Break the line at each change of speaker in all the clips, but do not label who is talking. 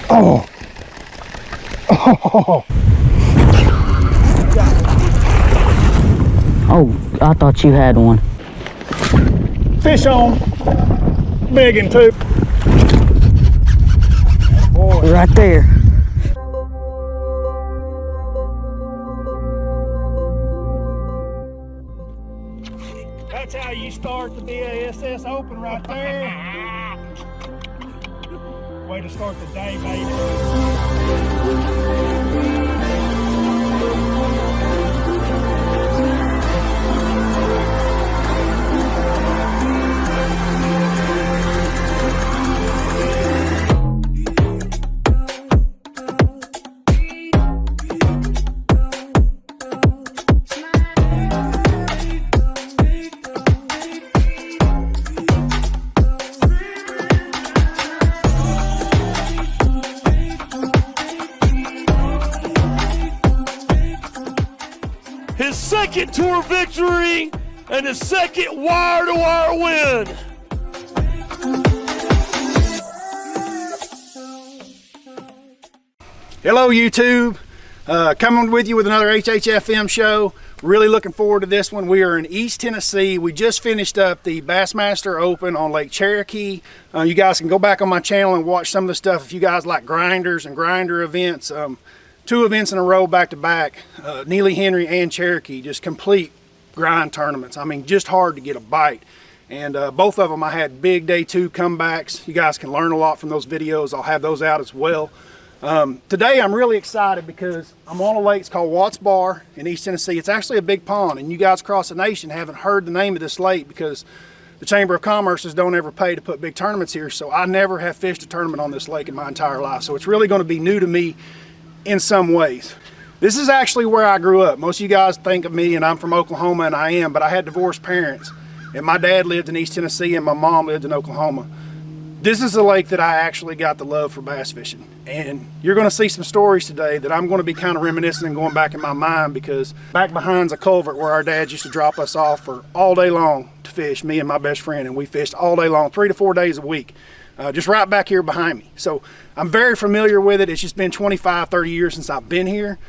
Oh. Oh.
Oh, I thought you had one.
Fish on. Big one too. Boy.
Right there.
That's how you start the BASS Open right there. Way to start the day, baby.
His second tour victory and his second wire-to-wire win.
Hello YouTube, coming with you with another HHFM show. Really looking forward to this one. We are in East Tennessee. We just finished up the Bassmaster Open on Lake Cherokee. You guys can go back on my channel and watch some of the stuff if you guys like grinders and grinder events. 2 events in a row back to back, Neely Henry and Cherokee, just complete grind tournaments. I mean, just hard to get a bite. And both of them I had big day 2 comebacks. You guys can learn a lot from those videos. I'll have those out as well. Today I'm really excited because I'm on a lake. It's called Watts Bar in East Tennessee. It's actually a big pond, and you guys across the nation haven't heard the name of this lake because the Chamber of Commerce don't ever pay to put big tournaments here. So I never have fished a tournament on this lake in my entire life. So it's really going to be new to me in some ways. This is actually where I grew up. Most of you guys think of me and I'm from Oklahoma, and I am, but I had divorced parents, and my dad lived in East Tennessee and my mom lived in Oklahoma. This is a lake that I actually got the love for bass fishing, and you're going to see some stories today that I'm going to be kind of reminiscing and going back in my mind, because back behind's a culvert where our dads used to drop us off for all day long to fish, me and my best friend, and we fished all day long, 3 to 4 days a week. Just right back here behind me. So I'm very familiar with it. It's just been 25, 30 years since I've been here.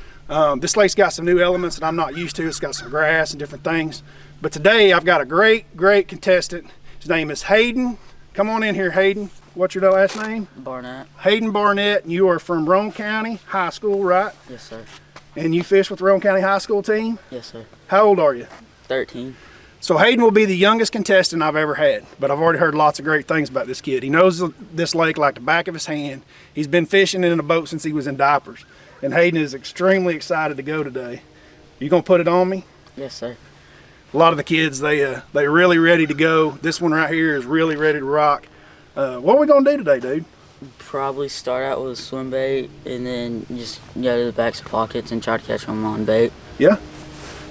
This lake's got some new elements that I'm not used to. It's got some grass and different things. But today I've got a great contestant. His name is Hayden. Come on in here, Hayden. What's your last name?
Barnett.
Hayden Barnett. And you are from Roane County High School, right?
Yes, sir.
And you fish with the Roane County High School team?
Yes, sir.
How old are you?
13.
So Hayden will be the youngest contestant I've ever had, but I've already heard lots of great things about this kid. He knows this lake like the back of his hand. He's been fishing in a boat since he was in diapers. And Hayden is extremely excited to go today. You gonna put it on me?
Yes, sir.
A lot of the kids, they're really ready to go. This one right here is really ready to rock. What are we gonna do today, dude?
Probably start out with a swim bait and then just go to the backs of pockets and try to catch them on bait.
Yeah?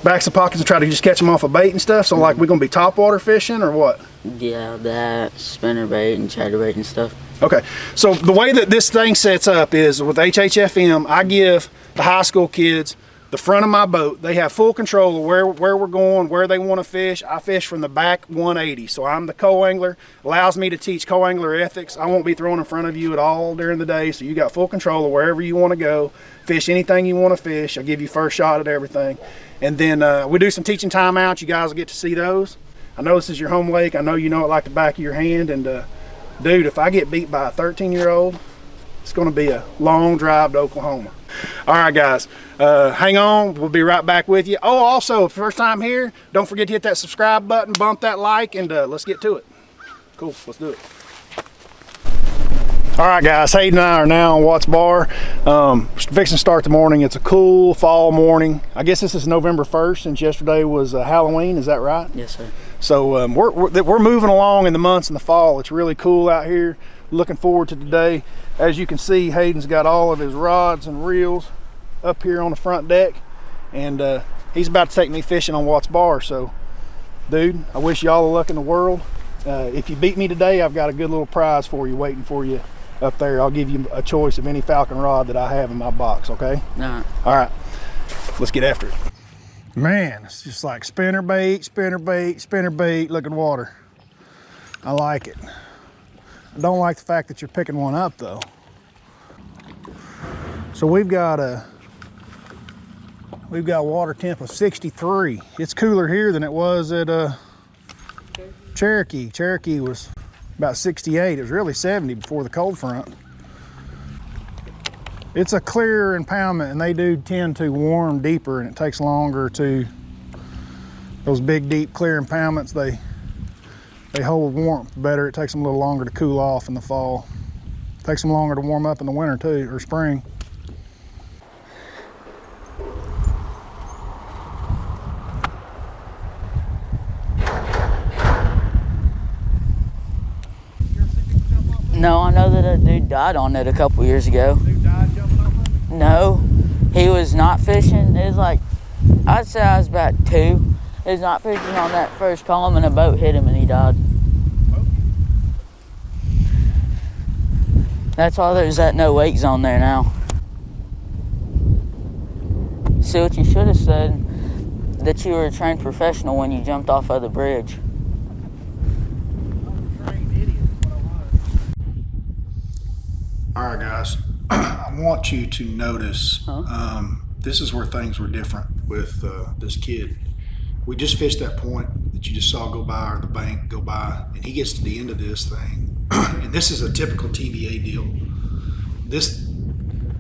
Backs of pockets and try to just catch them off a bait and stuff? So like we're gonna be topwater fishing or what?
Yeah, that, spinner bait and chatterbait and stuff.
Okay, so the way that this thing sets up is with HHFM, I give the high school kids the front of my boat. They have full control of where we're going, where they want to fish. I fish from the back 180, so I'm the co-angler. Allows me to teach co-angler ethics. I won't be thrown in front of you at all during the day, so you got full control of wherever you want to go. Fish anything you want to fish. I'll give you first shot at everything. And then we do some teaching timeouts. You guys will get to see those. I know this is your home lake. I know you know it like the back of your hand. And dude, if I get beat by a 13-year-old, it's going to be a long drive to Oklahoma. All right, guys, hang on. We'll be right back with you. Oh, also, first time here, don't forget to hit that subscribe button, bump that like, and let's get to it. Cool, let's do it. All right, guys, Hayden and I are now on Watts Bar. Fixing to start the morning. It's a cool fall morning. I guess this is November 1st, since yesterday was Halloween. Is that right?
Yes, sir.
So we're moving along in the months in the fall. It's really cool out here. Looking forward to today. As you can see, Hayden's got all of his rods and reels up here on the front deck, and he's about to take me fishing on Watts Bar. So, dude, I wish you all the luck in the world. If you beat me today, I've got a good little prize for you waiting for you up there. I'll give you a choice of any falcon rod that I have in my box, okay? All right, let's get after it. Man, it's just like spinner bait, spinner bait, spinner bait. Look at water. I like it. I don't like the fact that you're picking one up though. So we've got a water temp of 63. It's cooler here than it was at Cherokee. Cherokee was about 68. It was really 70 before the cold front. It's a clearer impoundment, and they do tend to warm deeper, and it takes longer to, those big, deep, clear impoundments, they hold warmth better. It takes them a little longer to cool off in the fall. It takes them longer to warm up in the winter too, or spring.
No, I know that a dude died on it a couple years ago.
Dude died jumping off of it?
No, he was not fishing. It was like, I'd say I was about 2. He was not fishing on that first column, and a boat hit him and he died. That's why there's that no wake zone there now. See, what you should have said, that you were a trained professional when you jumped off of the bridge.
All right, guys, I want you to notice, this is where things were different with this kid. We just fished that point that you just saw go by, or the bank go by, and he gets to the end of this thing. And this is a typical TVA deal.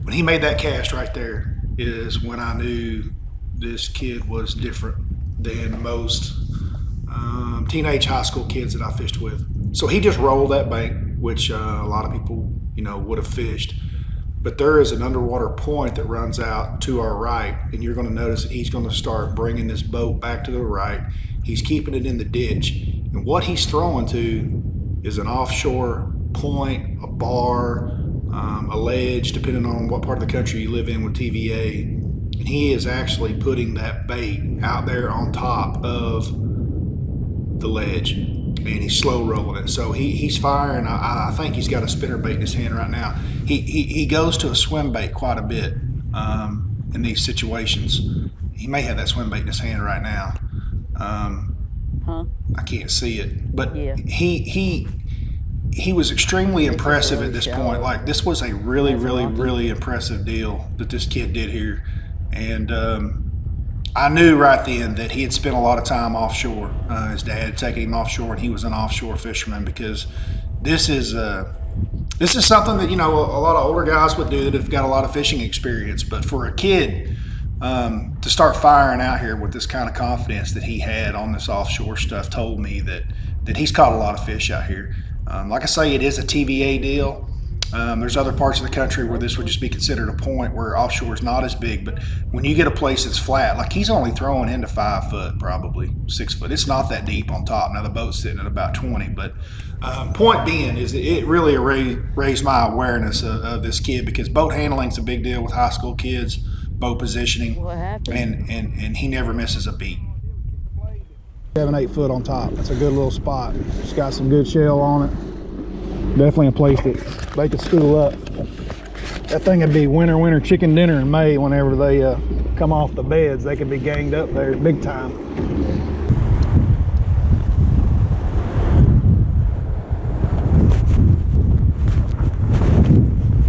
When he made that cast right there is when I knew this kid was different than most teenage high school kids that I fished with. So he just rolled that bank, which a lot of people, would have fished. But there is an underwater point that runs out to our right, and you're going to notice that he's going to start bringing this boat back to the right. He's keeping it in the ditch, and what he's throwing to is an offshore point, a bar, a ledge, depending on what part of the country you live in with TVA. And he is actually putting that bait out there on top of the ledge, and he's slow rolling it. So he's firing. I think he's got a spinner bait in his hand right now. He goes to a swim bait quite a bit in these situations. He may have that swim bait in his hand right now. I can't see it, but
Yeah.
He was extremely impressive at this point. Like, this was a really impressive deal that this kid did here. And I knew right then that he had spent a lot of time offshore. His dad had taken him offshore, and he was an offshore fisherman, because this is something that, a lot of older guys would do that have got a lot of fishing experience. But for a kid to start firing out here with this kind of confidence that he had on this offshore stuff told me that he's caught a lot of fish out here. Like I say, it is a TVA deal. There's other parts of the country where this would just be considered a point where offshore is not as big. But when you get a place that's flat, like he's only throwing into 5 foot, probably 6 foot. It's not that deep on top. Now the boat's sitting at about 20. But point being is that it really raised my awareness of this kid, because boat handling is a big deal with high school kids, boat positioning.
What happened?
And he never misses a beat. 7, 8 foot on top. That's a good little spot. It's got some good shell on it. Definitely a place that they could school up. That thing would be winter chicken dinner in May whenever they come off the beds. They could be ganged up there big time.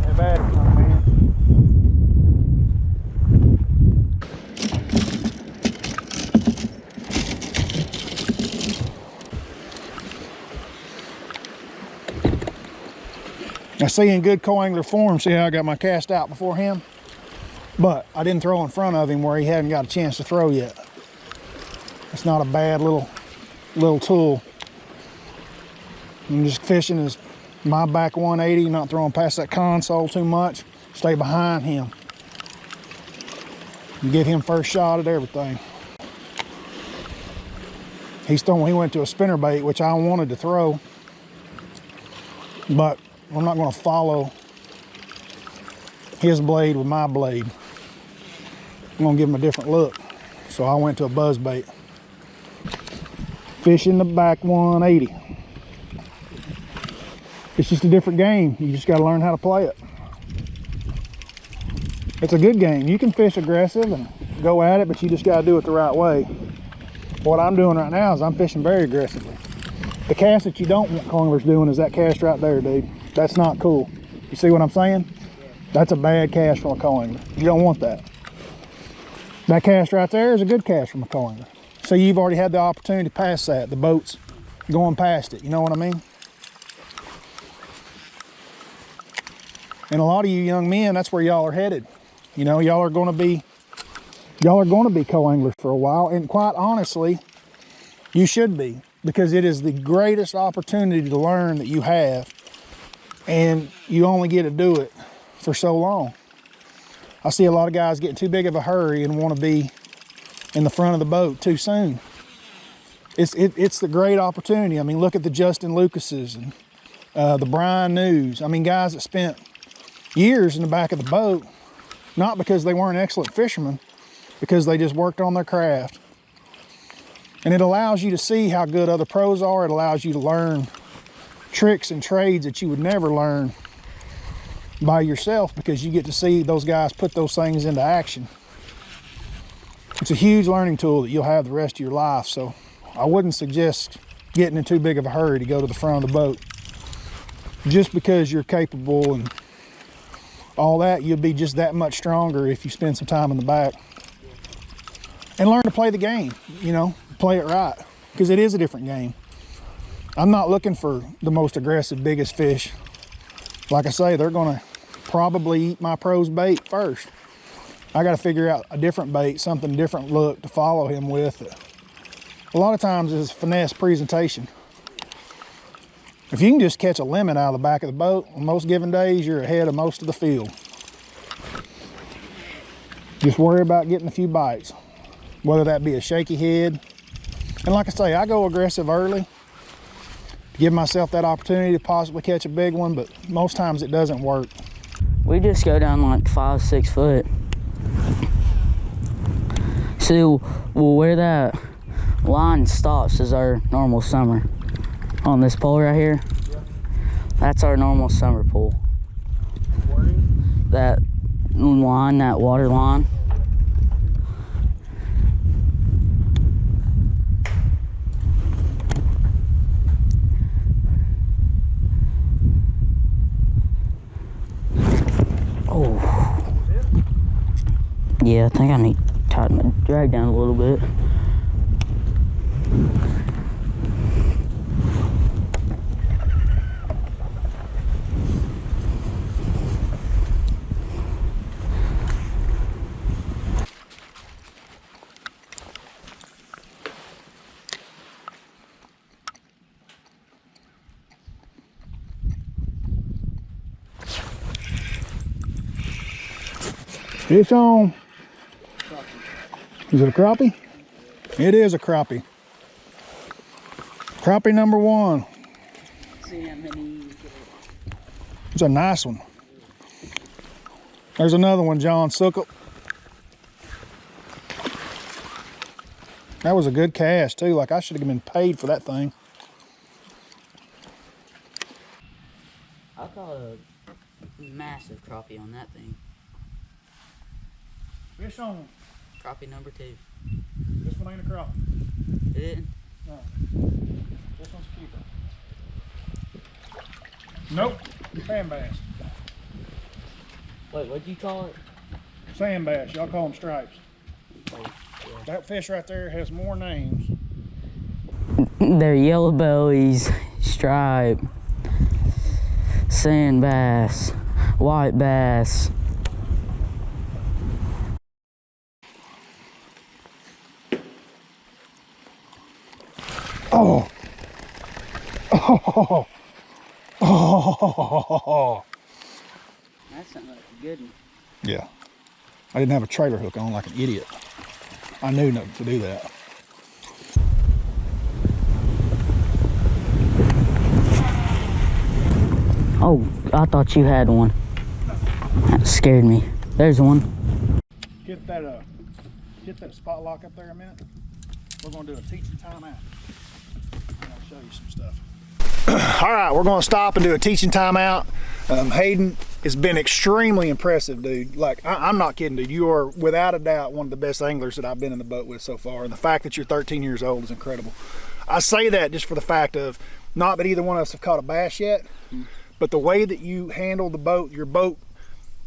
Have at it, my man. I see in good co-angler form, see how I got my cast out before him? But I didn't throw in front of him where he hadn't got a chance to throw yet. It's not a bad little tool. I'm just fishing as my back 180, not throwing past that console too much. Stay behind him. And give him first shot at everything. He went to a spinner bait, which I wanted to throw, but I'm not going to follow his blade with my blade. I'm going to give him a different look. So I went to a buzz bait. Fishing the back 180. It's just a different game. You just got to learn how to play it. It's a good game. You can fish aggressive and go at it, but you just got to do it the right way. What I'm doing right now is I'm fishing very aggressively. The cast that you don't want co-anglers doing is that cast right there, dude. That's not cool. You see what I'm saying? That's a bad cast from a co-angler. You don't want that. That cast right there is a good cast from a co-angler. So you've already had the opportunity past that. The boat's going past it, you know what I mean? And a lot of you young men, that's where y'all are headed. You know, y'all are gonna be co-anglers for a while, and quite honestly, you should be, because it is the greatest opportunity to learn that you have, and you only get to do it for so long. I see a lot of guys getting too big of a hurry and want to be in the front of the boat too soon. It's the great opportunity. I mean, look at the Justin Lucases and the Brian News. I mean, guys that spent years in the back of the boat, not because they weren't excellent fishermen, because they just worked on their craft. And it allows you to see how good other pros are. It allows you to learn tricks and trades that you would never learn by yourself, because you get to see those guys put those things into action. It's a huge learning tool that you'll have the rest of your life. So I wouldn't suggest getting in too big of a hurry to go to the front of the boat. Just because you're capable and all that, you'll be just that much stronger if you spend some time in the back. And learn to play the game, you know, play it right, because it is a different game. I'm not looking for the most aggressive, biggest fish. Like I say, they're gonna probably eat my pro's bait first. I gotta figure out a different bait, something different look to follow him with. A lot of times it's finesse presentation. If you can just catch a lemon out of the back of the boat, on most given days, you're ahead of most of the field. Just worry about getting a few bites, whether that be a shaky head. And like I say, I go aggressive early to give myself that opportunity to possibly catch a big one, but most times it doesn't work.
We just go down like 5, 6 foot. So, well, where that line stops is our normal summer. On this pole right here, that's our normal summer pool. That line, that water line. Oh. Yeah, I think I need to tighten my drag down a little bit.
Fish on. Is it a crappie? It is a crappie. Crappie number 1. It's a nice one. There's another one, John Suckle. That was a good cast too. Like, I should have been paid for that thing.
I caught a massive crappie on that thing.
Fish on.
Crappie number 2.
This one ain't a crappie.
It didn't?
No. This one's a keeper. Nope. Sand bass.
Wait, what'd you call it?
Sand bass. Y'all call them stripes.
Oh, yeah.
That fish right there has more names.
They're yellow bellies, stripe, sand bass, white bass.
Oh. Oh. Oh.
That's something like a good one.
Yeah. I didn't have a trailer hook on like an idiot. I knew not to do that.
Oh, I thought you had one. That scared me. There's one.
Hit that spot lock up there a minute. We're gonna do a teaching timeout. And I'll show you some stuff. All right, we're gonna stop and do a teaching timeout. Hayden has been extremely impressive, dude. Like, I'm not kidding, dude. You are without a doubt one of the best anglers that I've been in the boat with so far. And the fact that you're 13 years old is incredible. I say that just for the fact of, not that either one of us have caught a bass yet, but the way that you handle the boat, your boat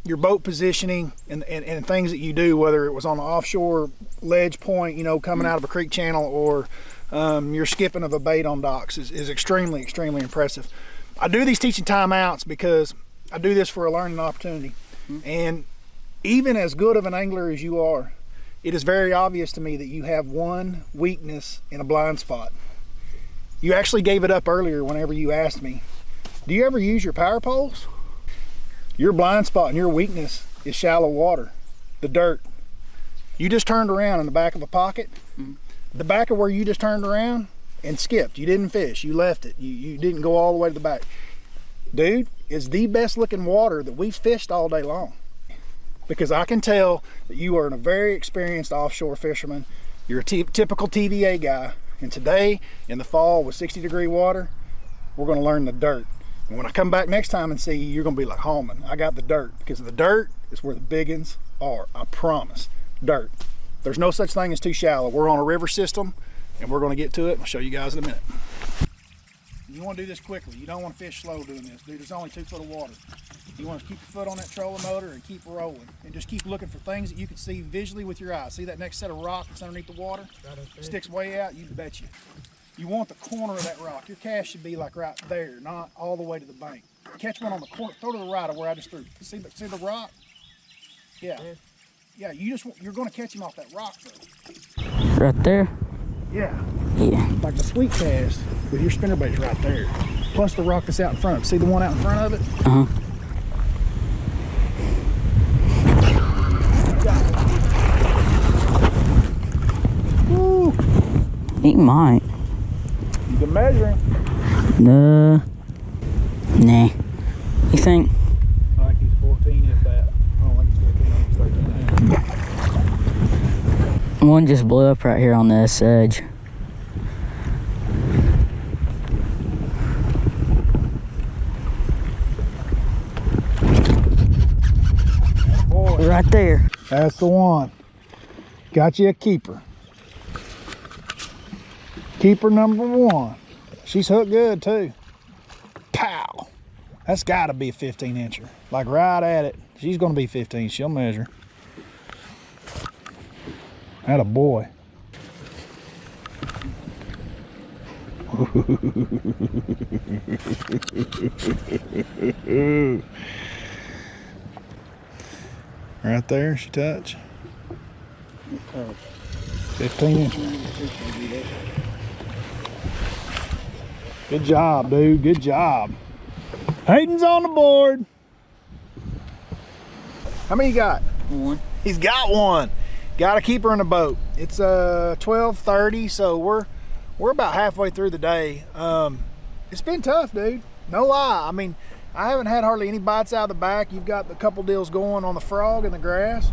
your boat positioning and things that you do, whether it was on the offshore ledge point, you know, coming out of a creek channel, or your skipping of a bait on docks is extremely, extremely impressive. I do these teaching timeouts because I do this for a learning opportunity. And even as good of an angler as you are, it is very obvious to me that you have one weakness in a blind spot. You actually gave it up earlier whenever you asked me, do you ever use your power poles? Your blind spot and your weakness is shallow water, the dirt. You just turned around in the back of a pocket, the back of where you just turned around and skipped. You didn't fish, you left it. You didn't go all the way to the back. Dude, it's the best looking water that we've fished all day long. Because I can tell that you are a very experienced offshore fisherman. You're a typical TVA guy. And today, in the fall with 60-degree water, we're gonna learn the dirt. And when I come back next time and see you, you're gonna be like, Hallman, I got the dirt. Because the dirt is where the big uns are, I promise. Dirt. There's no such thing as too shallow. We're on a river system, and we're gonna get to it. I'll show you guys in a minute. You wanna do this quickly. You don't wanna fish slow doing this. Dude, there's only 2 foot of water. You wanna keep your foot on that trolling motor and keep rolling. And just keep looking for things that you can see visually with your eyes. See that next set of rock that's underneath the water? Sticks way out, you bet you. You want the corner of that rock. Your cast should be like right there, not all the way to the bank. Catch one on the corner, throw to the right of where I just threw. See the rock? Yeah. Yeah, you're gonna catch him off that rock though.
Right there?
Yeah.
Yeah.
Like the sweet cast with your spinnerbait's right there. Plus the rock that's out in front of it. See the one out in front of it?
Uh-huh.
Woo.
He might.
You can measure him.
Nah. You think?
I think he's 14 if that. I don't think he's 14, I think he's 13.
One just blew up right here on this edge.
Boy,
Right there.
that's the one. Got you a keeper. Keeper number 1. She's hooked good too. Pow! That's gotta be a 15 incher. Like right at it. She's gonna be 15, she'll measure. Atta boy. Right there, she touched. 15 incher. Good job, dude. Good job. Hayden's on the board. How many you got?
1.
He's got 1. Got a keeper in the boat. It's 12:30, so we're about halfway through the day. It's been tough, dude. No lie. I mean, I haven't had hardly any bites out of the back. You've got a couple deals going on the frog and the grass.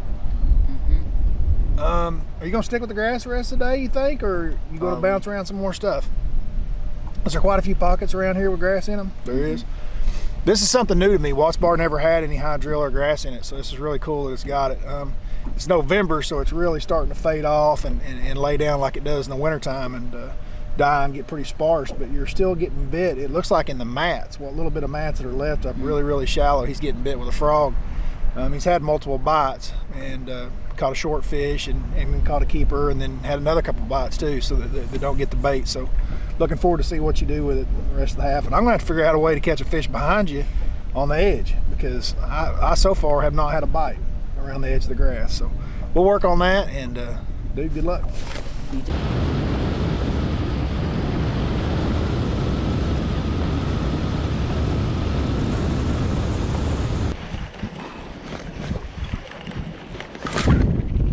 Are you gonna stick with the grass the rest of the day, you think, or you gonna bounce around some more stuff? Is there quite a few pockets around here with grass in them? There is. This is something new to me. Watts Bar never had any high drill or grass in it, so this is really cool that it's got it. It's November, so it's really starting to fade off and lay down like it does in the wintertime and die and get pretty sparse, but you're still getting bit. It looks like in the mats, what little bit of mats that are left up really, really shallow, he's getting bit with a frog. He's had multiple bites and caught a short fish and caught a keeper, and then had another couple bites too, so that they don't get the bait. So looking forward to see what you do with it the rest of the half. And I'm gonna have to figure out a way to catch a fish behind you on the edge, because I so far have not had a bite around the edge of the grass. So we'll work on that, and dude, good luck.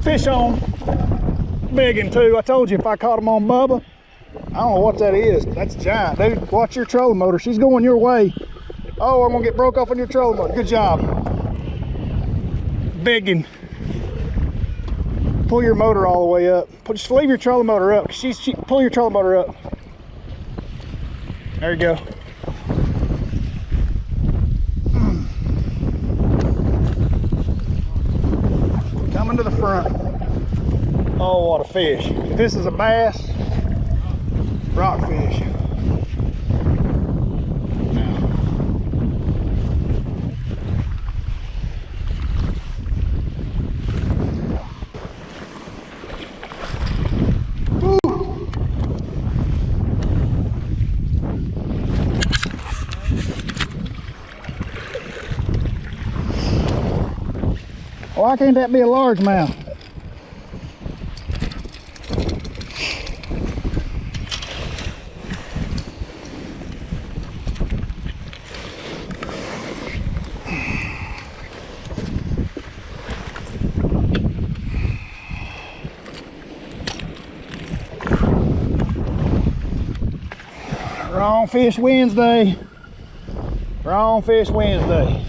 Fish on. Big one too. I told you if I caught him on Bubba. I don't know what that is, but that's giant, dude. Watch your trolling motor. She's going your way. Oh, I'm gonna get broke off on your trolling motor. Good job. Big one. Pull your motor all the way up. Just leave your trolling motor up. Pull your trolling motor up. There you go. Coming to the front. Oh, what a fish. If this is a bass, rockfish. Why can't that be a largemouth? Wrong Fish Wednesday. Wrong Fish Wednesday.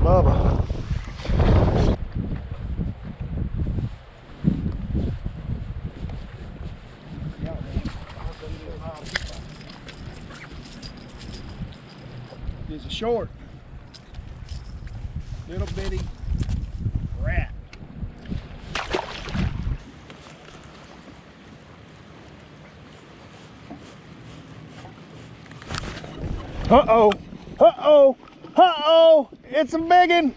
Bubba. It's a short, little bitty rat. Uh-oh, uh-oh, uh-oh, it's a biggin.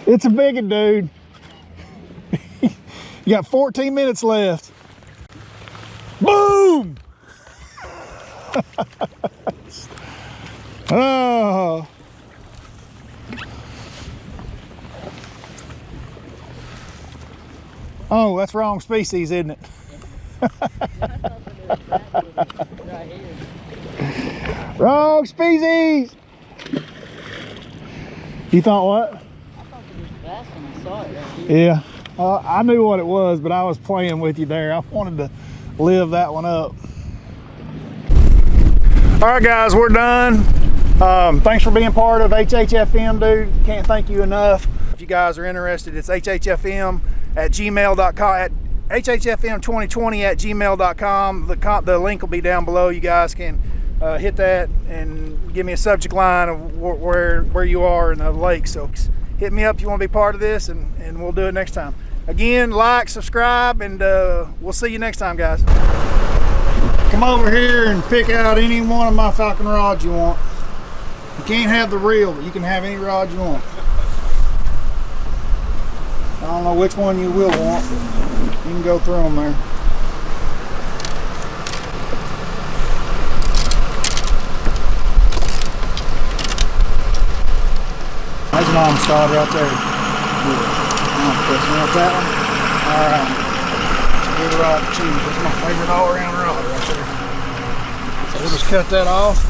It's a biggin, dude. You got 14 minutes left. Boom! Oh. Oh, that's wrong species, isn't it? Wrong species! You thought what?
I thought it was bass when I saw it right here.
Yeah, I knew what it was, but I was playing with you there. I wanted to live that one up. All right, guys, we're done. Thanks for being part of HHFM, dude. Can't thank you enough. If you guys are interested, it's hhfm@gmail.com, at hhfm2020@gmail.com. The link will be down below. You guys can hit that and give me a subject line of where you are in the lake. So hit me up if you want to be part of this, and we'll do it next time. Again, like, subscribe, and we'll see you next time, guys. Come over here and pick out any one of my falcon rods you want. You can't have the reel, but you can have any rod you want. I don't know which one you will want, but you can go through them there. There's an Amistad right there. Want that one? All right. It's a good rod to choose. That's my favorite all-around rod right there. So we'll just cut that off.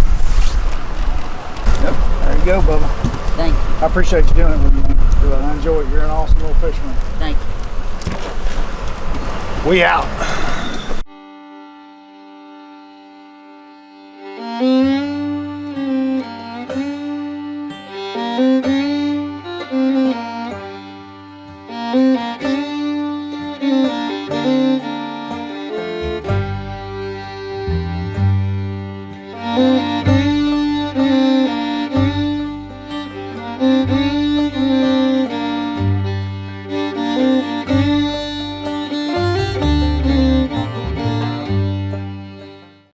Yep, there you go, Bubba.
Thank you.
I appreciate you doing it with me, man. I enjoy it. You're an awesome little fisherman.
Thank you.
We out.